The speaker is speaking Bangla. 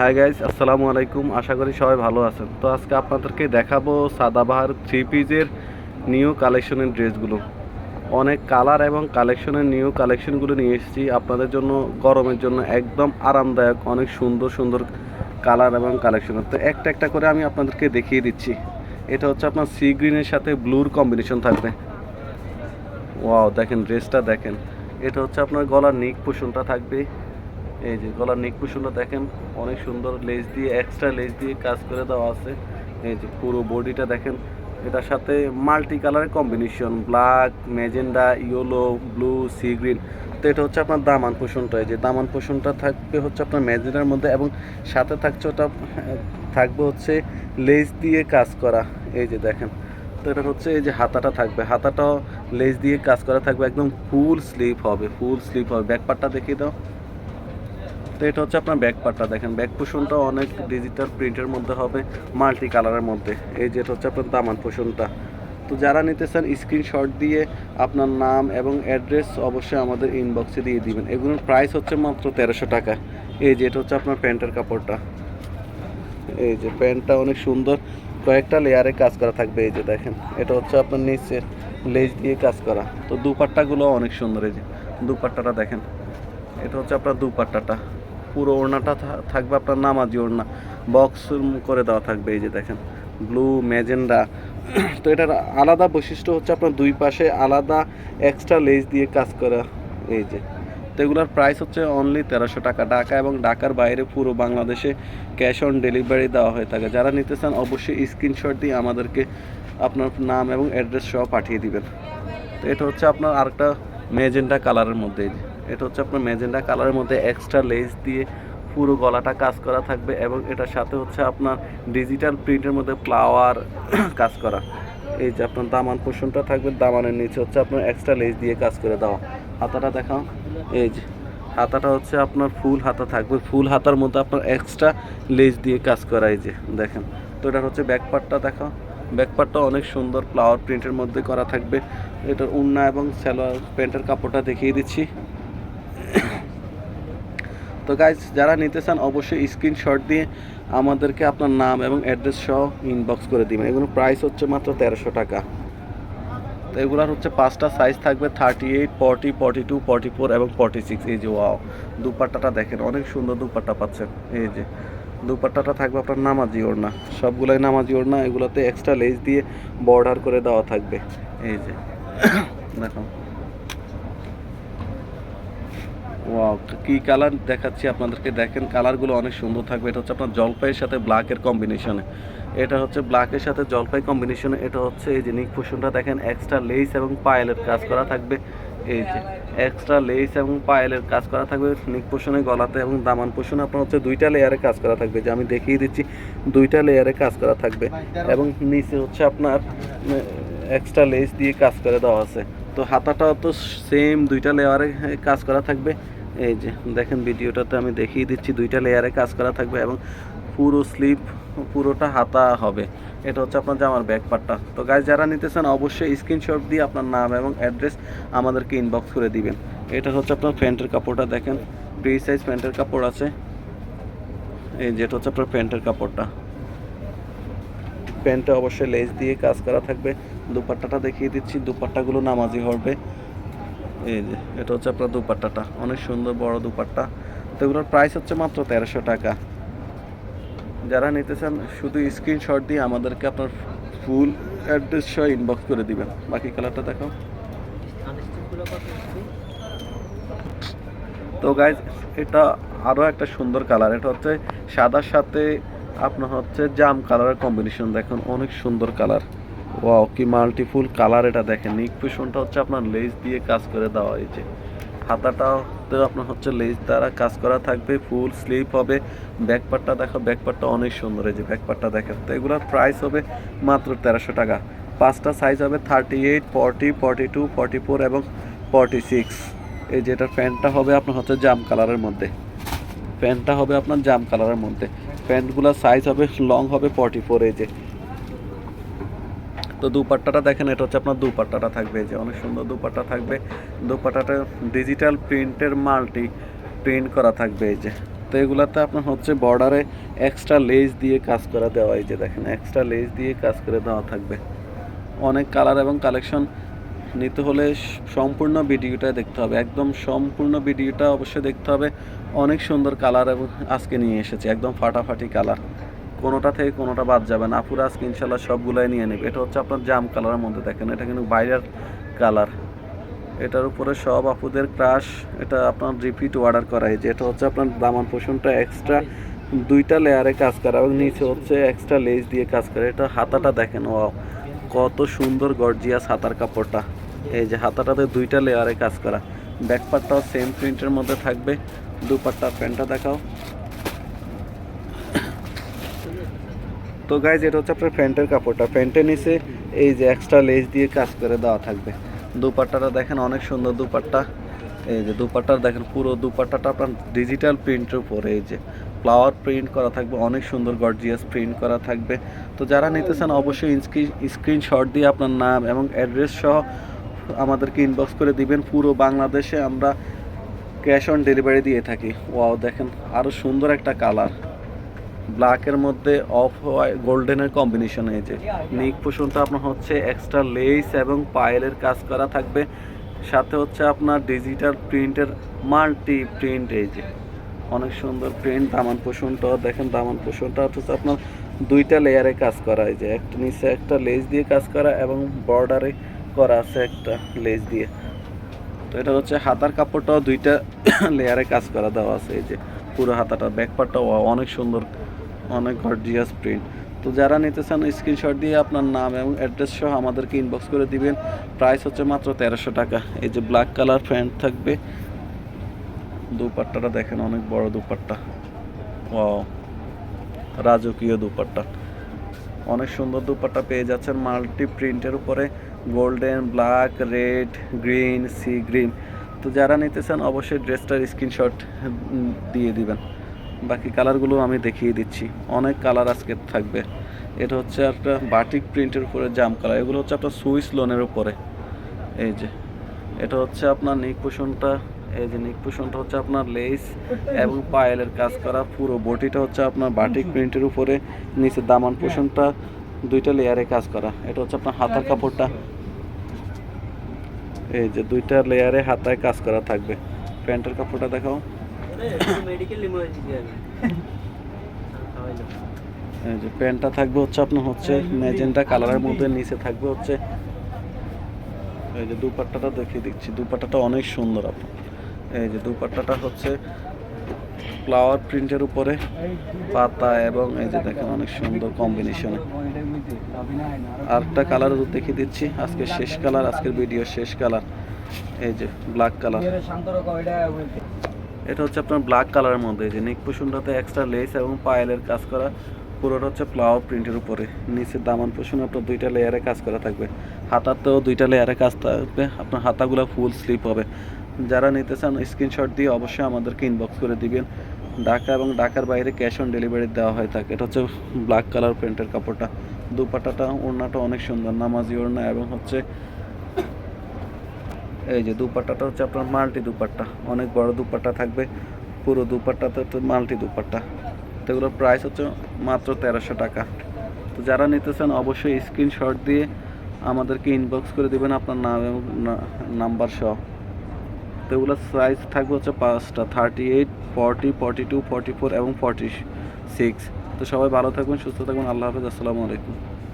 হাই গাইস, আসসালামু আলাইকুম। আশা করি সবাই ভালো আছেন। তো আজকে আপনাদেরকে দেখাবো সাদাবাহার থ্রি পিসের নিউ কালেকশনের ড্রেসগুলো। অনেক কালার এবং কালেকশনের নিউ কালেকশনগুলো নিয়ে এসেছি আপনাদের জন্য, গরমের জন্য একদম আরামদায়ক, অনেক সুন্দর সুন্দর কালার এবং কালেকশন। তো একটা একটা করে আমি আপনাদেরকে দেখিয়ে দিচ্ছি। এটা হচ্ছে আপনার সি গ্রিনের সাথে ব্লুর কম্বিনেশন থাকবে। ওয়াও, দেখেন ড্রেসটা দেখেন। এটা হচ্ছে আপনার গলার নেক পোর্শনটা থাকবে। এই যে গলার নেক পোর্শনটা দেখেন, অনেক সুন্দর লেস দিয়ে, এক্সট্রা লেস দিয়ে কাজ করে দেওয়া আছে। এই যে পুরো বডিটা দেখেন, এটার সাথে মাল্টি কালারের combination, black, magenta, yellow, blue, sea green. তো এটা হচ্ছে আপনার দামান পোর্শনটা। এই যে দামান পোর্শনটা থাকবে হচ্ছে আপনার ম্যাজেন্ডার মধ্যে, এবং সাথে থাকছে ওটা থাকবে হচ্ছে লেস দিয়ে কাজ করা। এই যে দেখেন, তো এটা হচ্ছে এই যে হাতাটা থাকবে, হাতাটাও লেস দিয়ে কাজ করা থাকবে, একদম ফুল স্লিভ হবে, ফুল স্লিভ হবে। ব্যাক পার্টটা দেখিয়ে দাও। তো এটা হচ্ছে আপনার ব্যাক পার্টটা দেখেন, ব্যাক পোর্শনটা অনেক ডিজিটাল প্রিন্টের মধ্যে হবে, মাল্টি কালারের মধ্যে। এই যেটা হচ্ছে আপনার দামান পোর্শনটা। তো যারা নিতে চান স্ক্রিনশট দিয়ে আপনার নাম এবং অ্যাড্রেস অবশ্যই আমাদের ইনবক্সে দিয়ে দিবেন। এগুলোর প্রাইস হচ্ছে মাত্র 1300 টাকা। এই যে এটা হচ্ছে আপনার প্যান্টের কাপড়টা। এই যে প্যান্টটা অনেক সুন্দর, কয়েকটা লেয়ারে কাজ করা থাকবে। এই যে দেখেন, এটা হচ্ছে আপনার নিচে লেস দিয়ে কাজ করা। তো দুপাট্টাগুলো অনেক সুন্দর। এই যে দুপাট্টাটা দেখেন, এটা হচ্ছে আপনার দুপাট্টাটা। পুরো ওড়নাটা থাকবে আপনার নামাজি ওড়না, বক্স করে দেওয়া থাকবে। এই যে দেখেন, ব্লু, ম্যাজেন্ডা। তো এটার আলাদা বৈশিষ্ট্য হচ্ছে আপনার দুই পাশে আলাদা এক্সট্রা লেস দিয়ে কাজ করা। এই যে, তো এগুলোর প্রাইস হচ্ছে অনলি 1300 টাকা। ঢাকা এবং ঢাকার বাইরে পুরো বাংলাদেশে ক্যাশ অন ডেলিভারি দেওয়া হয়ে থাকে। যারা নিতে চান অবশ্যই স্ক্রিনশট দিয়ে আমাদেরকে আপনার নাম এবং অ্যাড্রেস সহ পাঠিয়ে দিবেন। তো এটা হচ্ছে আপনার আরেকটা ম্যাজেন্ডা কালারের মধ্যে। এটা হচ্ছে আপনার ম্যাজেন্ডা কালারের মধ্যে এক্সট্রা লেস দিয়ে পুরো গলাটা কাজ করা থাকবে, এবং এটার সাথে হচ্ছে আপনার ডিজিটাল প্রিন্টের মধ্যে ফ্লাওয়ার কাজ করা। এই যে আপনার দামান পোর্শনটা থাকবে, দামানের নিচে হচ্ছে আপনার এক্সট্রা লেস দিয়ে কাজ করে দেওয়া। হাতাটা দেখাও। এই যে হাতাটা হচ্ছে আপনার ফুল হাতা থাকবে, ফুল হাতার মধ্যে আপনার এক্সট্রা লেস দিয়ে কাজ করা। এই যে দেখেন, তো এটা হচ্ছে ব্যাক পার্টটা দেখাও। ব্যাক পার্টটা অনেক সুন্দর ফ্লাওয়ার প্রিন্টের মধ্যে করা থাকবে। এটার ওড়না এবং সালোয়ার প্যান্টের কাপড়টা দেখিয়ে দিচ্ছি। তো গাইজ, যারা নিতে চান অবশ্যই স্ক্রিনশট দিয়ে আমাদেরকে আপনার নাম এবং অ্যাড্রেস সহ ইনবক্স করে দিবেন। এগুলোর প্রাইস হচ্ছে মাত্র 1300 টাকা। তো এগুলোর হচ্ছে 5টা সাইজ থাকবে, 38, 40, 42, 44 এবং 46। এই যে ওয়াও, দুপাট্টাটা দেখেন, অনেক সুন্দর দুপাট্টা পাচ্ছেন। এই যে দুপাট্টাটা থাকবে আপনার নামাজি ওড়না, সবগুলাই নামাজি ওড়না। এগুলোতে এক্সট্রা লেস দিয়ে বর্ডার করে দেওয়া থাকবে। এই যে দেখো, ওয়াও, কি কালার দেখাচ্ছি আপনাদেরকে, দেখেন কালারগুলো অনেক সুন্দর থাকবে। এটা হচ্ছে আপনার জলপাইয়ের সাথে ব্ল্যাকের কম্বিনেশনে। এটা হচ্ছে ব্ল্যাকের সাথে জলপাই কম্বিনেশনে। এটা হচ্ছে এই যে নিক পোর্শনটা দেখেন, এক্সট্রা লেস এবং পায়েলের কাজ করা থাকবে। এই যে এক্সট্রা লেস এবং পায়েলের কাজ করা থাকবে নিক পোর্শনে, গলাতে এবং দামান পোর্শনে আপনার হচ্ছে 2টা লেয়ারে কাজ করা থাকবে। যে আমি দেখিয়ে দিচ্ছি, 2টা লেয়ারে কাজ করা থাকবে, এবং নিচে হচ্ছে আপনার এক্সট্রা লেস দিয়ে কাজ করে দেওয়া আছে। তো হাতাটাও তো সেম 2টা লেয়ারে কাজ করা থাকবে। এই যে দেখেন, ভিডিওটাতে আমি দেখিয়ে দিচ্ছি, 2টা লেয়ারে কাজ করা থাকবে, এবং পুরো স্লিভ, পুরোটা হাতা হবে। এটা হচ্ছে আপনার জামার ব্যাক পার্টটা। তো গাইজ, যারা নিতে চান অবশ্যই স্ক্রিনশট দিয়ে আপনার নাম এবং অ্যাড্রেস আমাদেরকে ইনবক্স করে দিবেন। এটা হচ্ছে আপনার প্যান্টের কাপড়টা দেখেন, ফ্রি সাইজ প্যান্টের কাপড় আছে। এই যেটা হচ্ছে আপনার প্যান্টের কাপড়টা, প্যান্টে অবশ্যই লেস দিয়ে কাজ করা থাকবে। দুপাট্টাটা দেখিয়ে দিচ্ছি, দুপাট্টাগুলো নামাজি হবে। এই যে এটা হচ্ছে আপনার দুপাট্টাটা, অনেক সুন্দর বড় দুপাট্টা। তো এগুলোর প্রাইস হচ্ছে মাত্র 1300 টাকা। যারা নিতে চান শুধু স্ক্রিনশট দিয়ে আমাদেরকে আপনার ফুল অ্যাড্রেস সহ ইনবক্স করে দিবেন। বাকি কালারটা দেখো। তো গাইজ, এটা আরও একটা সুন্দর কালার। এটা হচ্ছে সাদার সাথে আপনার হচ্ছে জাম কালারের কম্বিনেশন। দেখুন অনেক সুন্দর কালার। ওয়াও, কি মাল্টিফুল কালার। এটা দেখেন, নিক পোর্শনটা হচ্ছে আপনার লেস দিয়ে কাজ করে দেওয়া হয়েছে। হাতাটাও তো আপনার হচ্ছে লেস দ্বারা কাজ করা থাকবে, ফুল স্লিভ হবে। ব্যাক পার্টটা দেখো, ব্যাক পার্টটা অনেক সুন্দর। এই যে ব্যাক পার্টটা দেখেন। তো এগুলোর প্রাইস হবে মাত্র 1300 টাকা। 5টা সাইজ হবে, 38, 40, 42, 44 এবং 46। এই যে এটার প্যান্টটা হবে আপনার হচ্ছে জাম কালারের মধ্যে, প্যান্টটা হবে আপনার জাম কালারের মধ্যে। প্যান্টগুলোর সাইজ হবে, লং হবে 44। এই যে, তো দুপাট্টাটা দেখেন, এটা হচ্ছে আপনার দুপাট্টাটা থাকবে। এই যে অনেক সুন্দর দুপাট্টা থাকবে। দুপাট্টাটা ডিজিটাল প্রিন্টের মাল্টি প্রিন্ট করা থাকবে। এই যে তো এগুলাতে আপনার হচ্ছে বর্ডারে এক্সট্রা লেস দিয়ে কাজ করা দেওয়া, এই যে দেখেন এক্সট্রা লেস দিয়ে কাজ করে দেওয়া থাকবে। অনেক কালার এবং কালেকশন নিতে হলে সম্পূর্ণ ভিডিওটা দেখতে হবে, একদম সম্পূর্ণ ভিডিওটা অবশ্যই দেখতে হবে। অনেক সুন্দর কালার এবং আজকে নিয়ে এসেছি, একদম ফাটাফাটি কালার, কোনোটা থেকে কোনোটা বাদ যাবে না। আপুরা আজকে ইনশাল্লাহ সবগুলাই নিয়ে নেবে। এটা হচ্ছে আপনার জাম কালারের মধ্যে, দেখেন এটা কিন্তু বাইরের কালার, এটার উপরে সব আপুদের ক্রাশ। এটা আপনার রিপিট অর্ডার করা, এই যে এটা হচ্ছে আপনার দামান পোষণটা এক্সট্রা 2টা লেয়ারে কাজ করা এবং নিচে হচ্ছে এক্সট্রা লেস দিয়ে কাজ করে। এটা হাতাটা দেখেন, ও কত সুন্দর গর্জিয়াস হাতার কাপড়টা। এই যে হাতাটাতে 2টা লেয়ারে কাজ করা, ব্যাক পার্টটাও সেম প্রিন্টের মধ্যে থাকবে। দুপাট্টা প্যান্টটা দেখাও। তো গাইজ এটা হচ্ছে আপনার প্যান্টের কাপড়টা, প্যান্টের নিচে এই যে এক্সট্রা লেস দিয়ে কাজ করে দেওয়া থাকবে। দুপাট্টাটা দেখেন অনেক সুন্দর দুপাট্টা, এই যে দুপাট্টা দেখেন পুরো দুপাট্টাটা আপনার ডিজিটাল প্রিন্টের উপরে এই যে ফ্লাওয়ার প্রিন্ট করা থাকবে, অনেক সুন্দর গর্জিয়াস প্রিন্ট করা থাকবে। তো যারা নিতে চান অবশ্যই স্ক্রিনশট দিয়ে আপনার নাম এবং অ্যাড্রেস সহ আমাদেরকে ইনবক্স করে দিবেন। পুরো বাংলাদেশে আমরা ক্যাশ অন ডেলিভারি দিয়ে থাকি। ওয়াও দেখেন আরও সুন্দর একটা কালার, ব্ল্যাকের মধ্যে অফ গোল্ডেনের কম্বিনেশন। এই যে নিক পোষণটা আপনার হচ্ছে এক্সট্রা লেস এবং পায়েলের কাজ করা থাকবে, সাথে হচ্ছে আপনার ডিজিটাল প্রিন্টের মাল্টি প্রিন্ট, এই যে অনেক সুন্দর প্রিন্ট। দামান পোষণটাও দেখেন, দামান পোষণটা হচ্ছে আপনার 2টা লেয়ারে কাজ করা, এই যে একটা নিচে একটা লেস দিয়ে কাজ করা এবং বর্ডারে করা আছে একটা লেস দিয়ে। তো এটা হচ্ছে হাতার কাপড়টাও 2টা লেয়ারে কাজ করা দেওয়া আছে, এই যে পুরো হাতাটা, ব্যাক পার্টটাও অনেক সুন্দর, অনেক গর্জিয়াস প্রিন্ট। তো যারা নিতে চান স্ক্রিনশট দিয়ে আপনার নাম এবং অ্যাড্রেস সহ আমাদেরকে ইনবক্স করে দিবেন। প্রাইস হচ্ছে মাত্র 1300 টাকা। এই যে ব্ল্যাক কালার প্যান্ট থাকবে, দুপাট্টাটা দেখেন অনেক বড় দুপাট্টা, ও রাজকীয় দুপাট্টা, অনেক সুন্দর দুপাট্টা পেয়ে যাচ্ছেন মাল্টি প্রিন্টের উপরে, golden, black, red, green, sea green. তো যারা নিতে চান অবশ্যই ড্রেসটার স্ক্রিনশট দিয়ে দিবেন। বাকি কালারগুলো আমি দেখিয়ে দিচ্ছি, অনেক কালার আজকে থাকবে। এটা হচ্ছে একটা বাটিক প্রিন্টের উপরে জাম কালার, এগুলো হচ্ছে আপনার সুইস লোনের উপরে। এই যে এটা হচ্ছে আপনার নিক পোষণটা, এই যে নিক পোষণটা হচ্ছে আপনার লেস এবং পায়েলের কাজ করা, পুরো বডিটা হচ্ছে আপনার বাটিক প্রিন্টের উপরে, নিচে দামান পোষণটা 2টা লেয়ারে কাজ করা। এটা হচ্ছে আপনার হাতার কাপড়টা, এই যে 2টা লেয়ারে হাতায় কাজ করা থাকবে। প্যান্টের কাপড়টা দেখাও। এই যে প্যান্টটা থাকবে হচ্ছে আপনার হচ্ছে ম্যাজেন্টা কালারের মধ্যে, নিচে থাকবে হচ্ছে এই যে দুপাট্টাটা দেখিয়ে দিচ্ছি, দুপাট্টাটা অনেক সুন্দর আপনার। এই যে দুপাট্টাটা হচ্ছে ফ্লাওয়ার প্রিন্টের উপরে পাতা এবং এই যে দেখেন অনেক সুন্দর কম্বিনেশনে। আরেকটা কালার দেখিয়ে দিচ্ছি, আজকে শেষ কালার, আজকের ভিডিও শেষ কালার, এই যে ব্ল্যাক কালার। এটা হচ্ছে আপনার ব্ল্যাক কালারের মধ্যে, এই যে নেক পোষণটাতে এক্সট্রা লেস এবং পায়েলের কাজ করা, পুরোটা হচ্ছে ফ্লাওয়ার প্রিন্টের উপরে, নিচে দামান পোষণ আপনার 2টা লেয়ারে কাজ করা থাকবে, হাতাতেও 2টা লেয়ারে কাজ থাকবে, আপনার হাতাগুলো ফুল স্লিপ হবে। যারা নিতে চান স্ক্রিনশট দিয়ে অবশ্যই আমাদেরকে ইনবক্স করে দিবেন। ঢাকা এবং ঢাকার বাইরে ক্যাশ অন ডেলিভারি দেওয়া হয়ে থাকে। এটা হচ্ছে ব্ল্যাক কালার প্রিন্টের কাপড়টা, দুপাট্টাটা ওড়নাটা অনেক সুন্দর, নামাজি ওড়না এবং হচ্ছে এই যে দুপাট্টাটা হচ্ছে আপনার মাল্টি দুপাট্টা, অনেক বড় দুপাট্টা থাকবে, পুরো দুপাট্টাতে তো মাল্টি দুপাট্টা। তো এগুলোর প্রাইস হচ্ছে মাত্র 1300 টাকা। তো যারা নিতে চান অবশ্যই স্ক্রিনশট দিয়ে আমাদেরকে ইনবক্স করে দেবেন আপনার নাম এবং নাম্বার সহ। তো এগুলোর সাইজ থাকবে হচ্ছে 5টা, 38, 40, 42, 44 এবং 46। তো সবাই ভালো থাকবেন, সুস্থ থাকবেন, আল্লাহ হাফেজ, আসসালামু আলাইকুম।